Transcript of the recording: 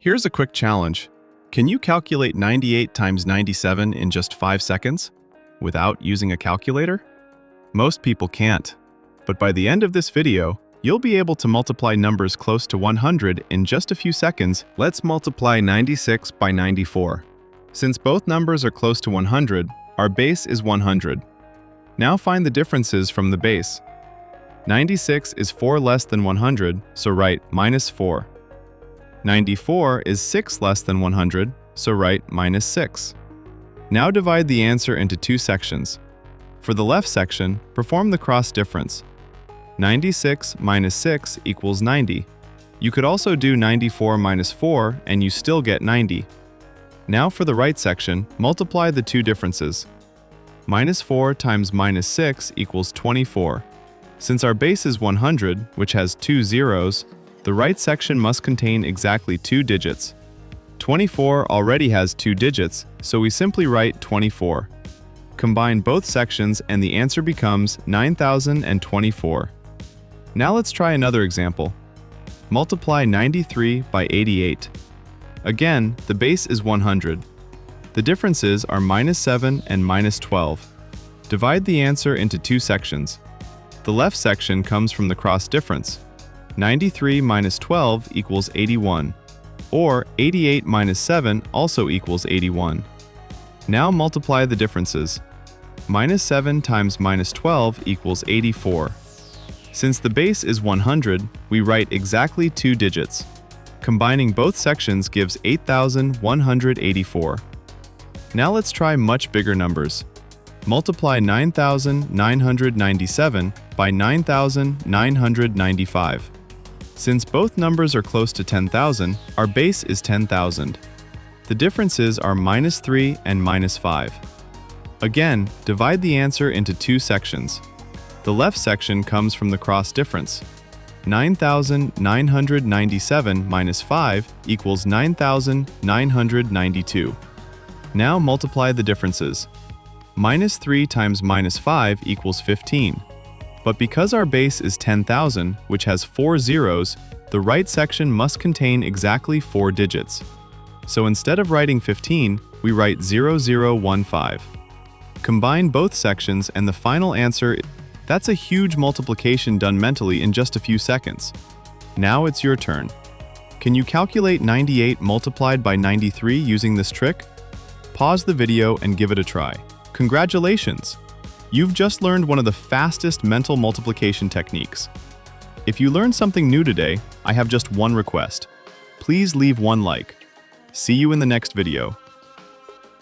Here's a quick challenge. Can you calculate 98 times 97 in just 5 seconds without using a calculator? Most people can't, but by the end of this video, you'll be able to multiply numbers close to 100 in just a few seconds. Let's multiply 96 by 94. Since both numbers are close to 100, our base is 100. Now find the differences from the base. 96 is 4 less than 100, so write minus 4. 94 is 6 less than 100, so write minus 6. Now divide the answer into two sections. For the left section, perform the cross difference. 96 minus 6 equals 90. You could also do 94 minus 4 and you still get 90. Now for the right section, multiply the two differences. Minus 4 times minus 6 equals 24. Since our base is 100, which has two zeros, the right section must contain exactly two digits. 24 already has two digits, so we simply write 24. Combine both sections and the answer becomes 9,024. Now let's try another example. Multiply 93 by 88. Again, the base is 100. The differences are minus 7 and minus 12. Divide the answer into two sections. The left section comes from the cross difference. 93 minus 12 equals 81, or 88 minus 7 also equals 81. Now multiply the differences. Minus 7 times minus 12 equals 84. Since the base is 100, we write exactly two digits. Combining both sections gives 8,184. Now let's try much bigger numbers. Multiply 9,997 by 9,995. Since both numbers are close to 10,000, our base is 10,000. The differences are minus 3 and minus 5. Again, divide the answer into two sections. The left section comes from the cross difference. 9,997 minus 5 equals 9,992. Now multiply the differences. Minus 3 times minus 5 equals 15. But because our base is 10,000, which has four zeros, the right section must contain exactly four digits. So instead of writing 15, we write 0015. Combine both sections and the final answer. That's a huge multiplication done mentally in just a few seconds. Now it's your turn. Can you calculate 98 multiplied by 93 using this trick? Pause the video and give it a try. Congratulations! You've just learned one of the fastest mental multiplication techniques. If you learned something new today, I have just one request. Please leave one like. See you in the next video.